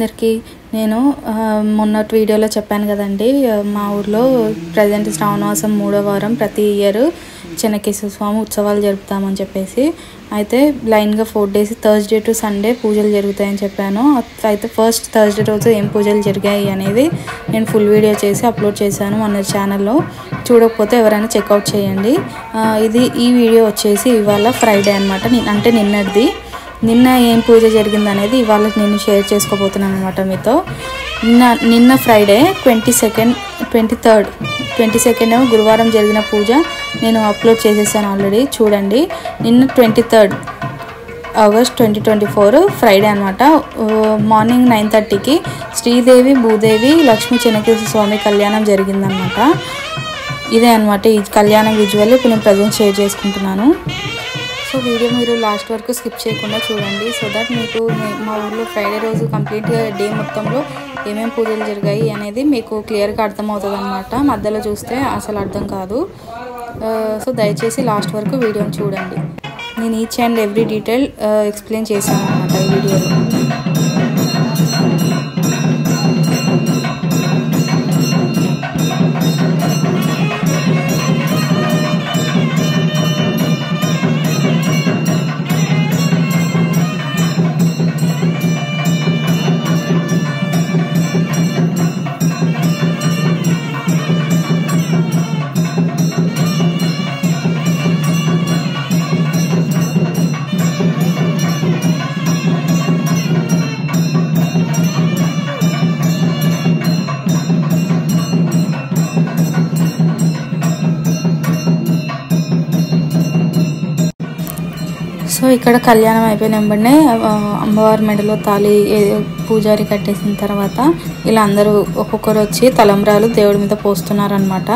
అందరికీ నేను మొన్నటి వీడియోలో చెప్పాను కదండి, మా ఊర్లో ప్రజెంట్ శ్రావణమాసం 3వ వారం ప్రతి ఇయర్ చెన్నకేశ్వర స్వామి ఉత్సవాలు జరుపుతామని చెప్పేసి. అయితే లైన్గా 4 days థర్స్డే టు సండే పూజలు జరుగుతాయని చెప్పాను. అయితే ఫస్ట్ థర్స్డే రోజు ఏం పూజలు జరిగాయి అనేది నేను ఫుల్ వీడియో చేసి అప్లోడ్ చేశాను మన ఛానల్లో. చూడకపోతే ఎవరైనా చెక్అవుట్ చేయండి. ఈ వీడియో వచ్చేసి ఇవాళ ఫ్రైడే అనమాట, అంటే నిన్నటిది. నిన్న ఏం పూజ జరిగిందనేది ఇవాళ నేను షేర్ చేసుకోబోతున్నాను అనమాట మీతో. నిన్న ఫ్రైడే 22nd గురువారం జరిగిన పూజ నేను అప్లోడ్ చేసేసాను ఆల్రెడీ, చూడండి. నిన్న 23rd August 2024 ఫ్రైడే అనమాట. మార్నింగ్ 9:30కి శ్రీదేవి భూదేవి లక్ష్మీ చెన్నకేశ్వర స్వామి కళ్యాణం జరిగిందనమాట. ఇదే అనమాట ఈ కళ్యాణం విజువల్ ఇప్పుడు నేను ప్రజెంట్ షేర్ చేసుకుంటున్నాను. సో వీడియో మీరు లాస్ట్ వరకు స్కిప్ చేయకుండా చూడండి, సో దట్ మీకు మా ఊర్లో ఫ్రైడే రోజు కంప్లీట్గా డే మొత్తంలో ఏమేమి పూజలు జరిగాయి అనేది మీకు క్లియర్గా అర్థమవుతుంది అనమాట. మధ్యలో చూస్తే అసలు అర్థం కాదు. సో దయచేసి లాస్ట్ వరకు వీడియోని చూడండి. నేను each and every detail explain చేశాను అనమాట ఈ వీడియోలో. సో ఇక్కడ కళ్యాణం అయిపోయిన వెంబడే అమ్మవారి మెడలో తాళి పూజారి కట్టేసిన తర్వాత ఇలా అందరూ ఒక్కొక్కరు వచ్చి తలంబ్రాలు దేవుడి మీద పోస్తున్నారనమాట.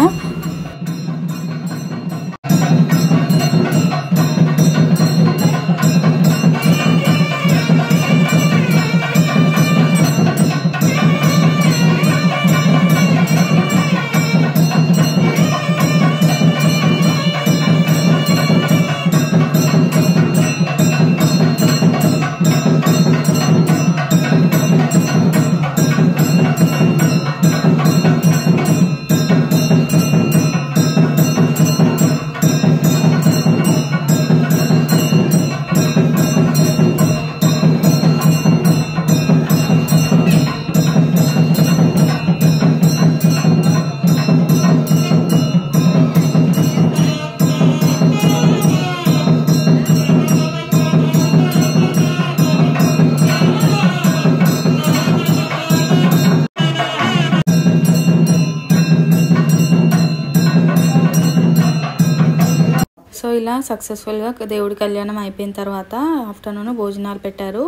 సో ఇలా సక్సెస్ఫుల్గా దేవుడి కళ్యాణం అయిపోయిన తర్వాత ఆఫ్టర్నూన్ భోజనాలు పెట్టారు.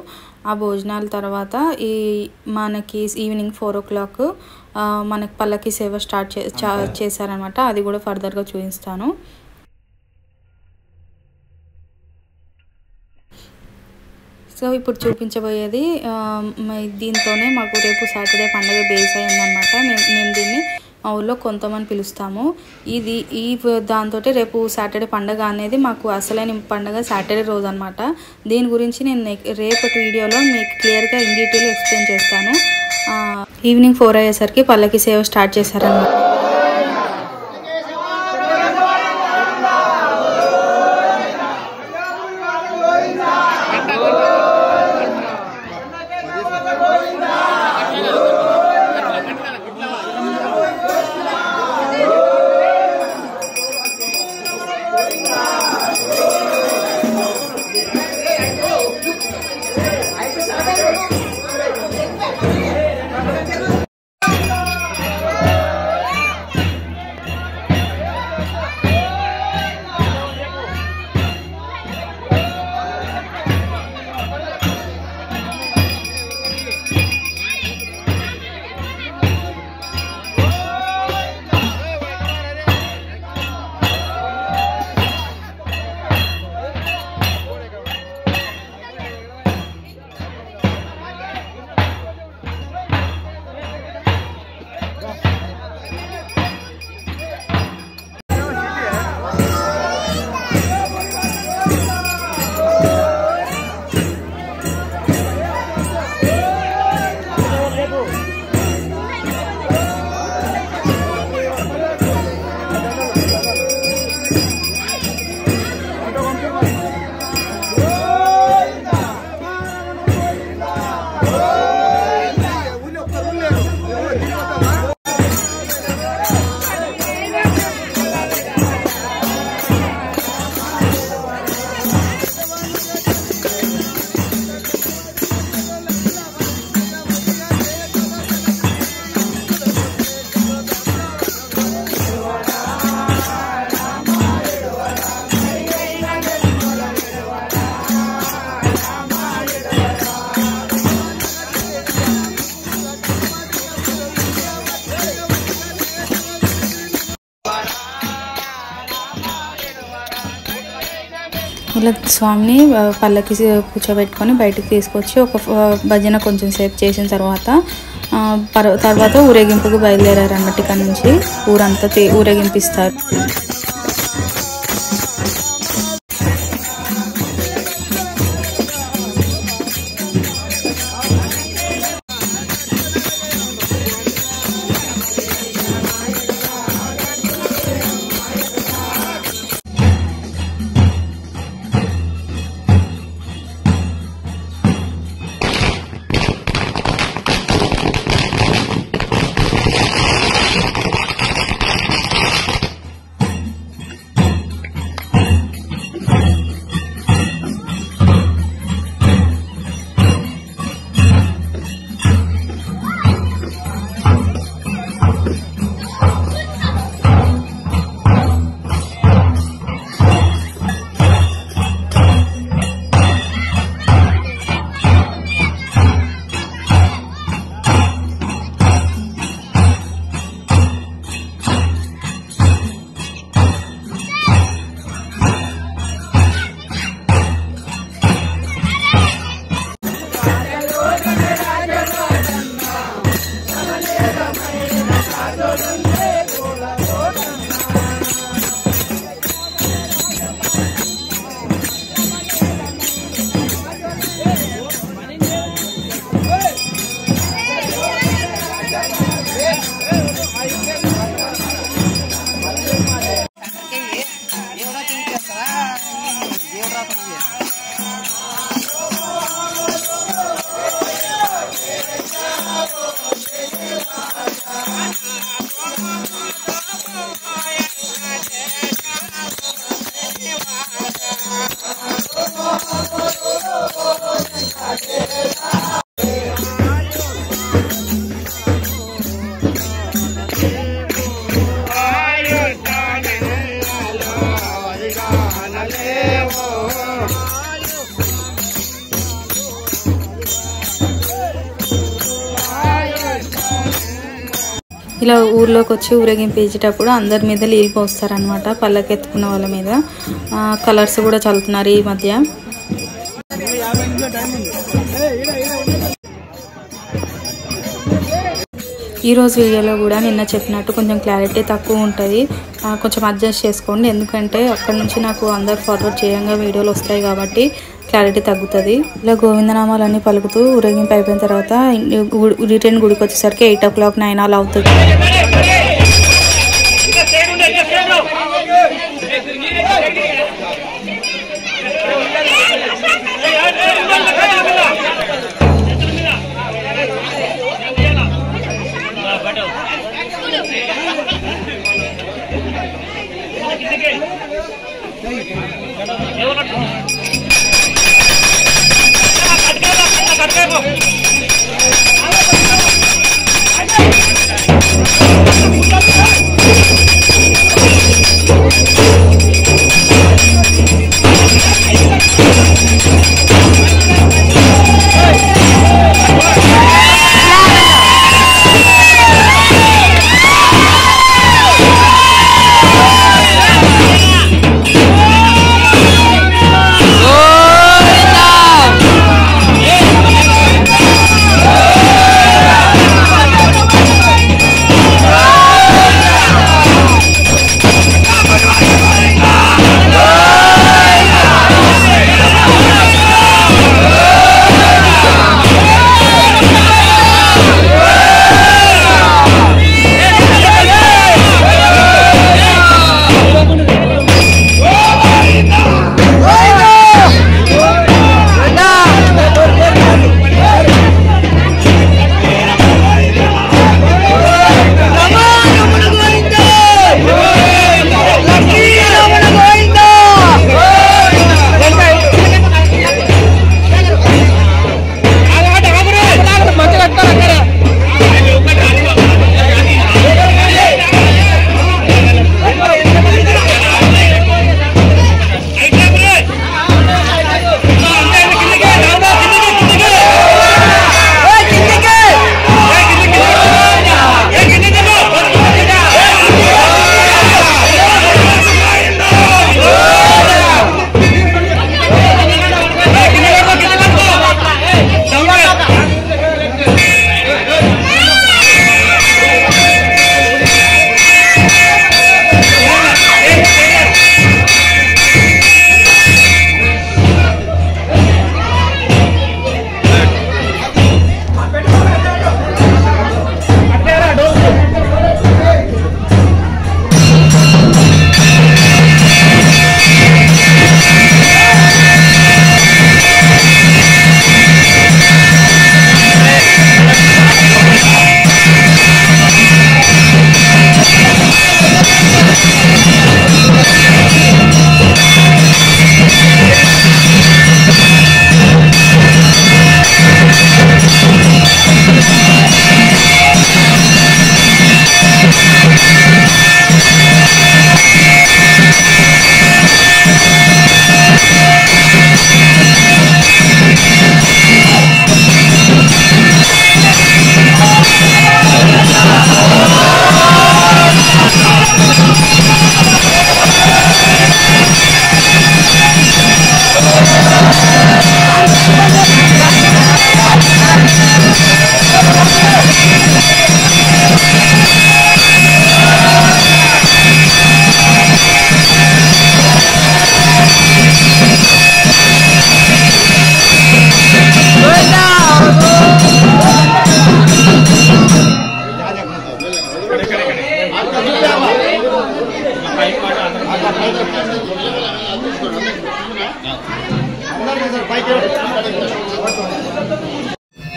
ఆ భోజనాల తర్వాత మనకి ఈవినింగ్ 4 o'clock మనకి పల్లకి సేవ స్టార్ట్ చేశారనమాట. అది కూడా ఫర్దర్గా చూపిస్తాను. సో ఇప్పుడు చూపించబోయేది దీంతోనే మాకు రేపు సాటర్డే పండుగ బేస్ అయిందనమాట. మేము దీన్ని మా ఊళ్ళో కొంతమంది పిలుస్తాము. దాంతో రేపు సాటర్డే పండుగ అనేది మాకు అసలైన పండుగ సాటర్డే రోజు అనమాట. దీని గురించి నేను రేపటి వీడియోలో మీకు క్లియర్గా ఇన్ డీటెయిల్ ఎక్స్ప్లెయిన్ చేస్తాను. ఈవినింగ్ 4 అయ్యేసరికి పల్లకి సేవ స్టార్ట్ చేశారనమాట. ఇలా స్వామిని పల్లకి కూర్చోబెట్టుకొని బయటికి తీసుకొచ్చి ఒక భజన కొంచెం సేపు చేసిన తర్వాత ఊరేగింపుకు బయలుదేరారు అన్నట్టు. ఇక్కడ నుంచి ఊరంతా ఊరేగింపిస్తారు. ఇలా ఊర్లోకి వచ్చి ఊరేగింపేసేటప్పుడు అందరి మీద నీళ్ళు పోస్తారనమాట. పల్లకెత్తుకున్న వాళ్ళ మీద కలర్స్ కూడా చల్లుతున్నారు ఈ మధ్య. ఈరోజు వీడియోలో కూడా నిన్న చెప్పినట్టు కొంచెం క్లారిటీ తక్కువ ఉంటుంది, కొంచెం అడ్జస్ట్ చేసుకోండి. ఎందుకంటే అక్కడ నుంచి నాకు అందరు ఫార్వర్డ్ చేయంగా వీడియోలు వస్తాయి కాబట్టి క్లారిటీ తగ్గుతుంది. ఇలా గోవిందనామాలన్నీ పలుకుతూ ఊరేగింపు అయిపోయిన తర్వాత రిటర్న్ గుడికి వచ్చేసరికి 8 o'clock 9 అలా అవుతుంది.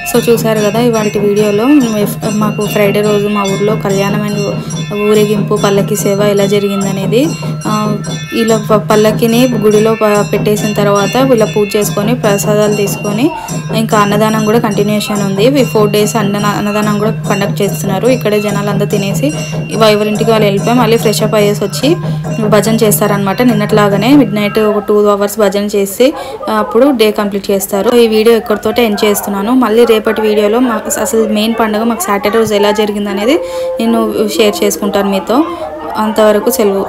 సో చూసారు కదా ఇవాళ వీడియోలో మాకు ఫ్రైడే రోజు మా ఊర్లో కళ్యాణమైన ఊరేగింపు పల్లకి సేవ ఎలా జరిగిందనేది. ఇలా పల్లకిని గుడిలో పెట్టేసిన తర్వాత వీళ్ళ పూజ చేసుకొని ప్రసాదాలు తీసుకొని ఇంకా అన్నదానం కూడా కంటిన్యూషన్ ఉంది. 4 days అన్నదానం కూడా కండక్ట్ చేస్తున్నారు. ఇక్కడే జనాలు అంతా తినేసి ఎవరింటికి వాళ్ళు వెళ్ళిపోయి మళ్ళీ ఫ్రెష్ అప్ అయ్యేసి వచ్చి భజన చేస్తారనమాట. నిన్నట్లాగానే midnight ఒక 2 hours భజన చేసి అప్పుడు డే కంప్లీట్ చేస్తారు. ఈ వీడియో ఇక్కడితోటే ఎండ్ చేస్తున్నాను. మళ్ళీ రేపటి వీడియోలో మాకు అసలు మెయిన్ పండుగ మాకు సాటర్డే రోజు ఎలా జరిగింది అనేది నేను షేర్ చేసుకుంటాను మీతో. అంతవరకు సెలవు.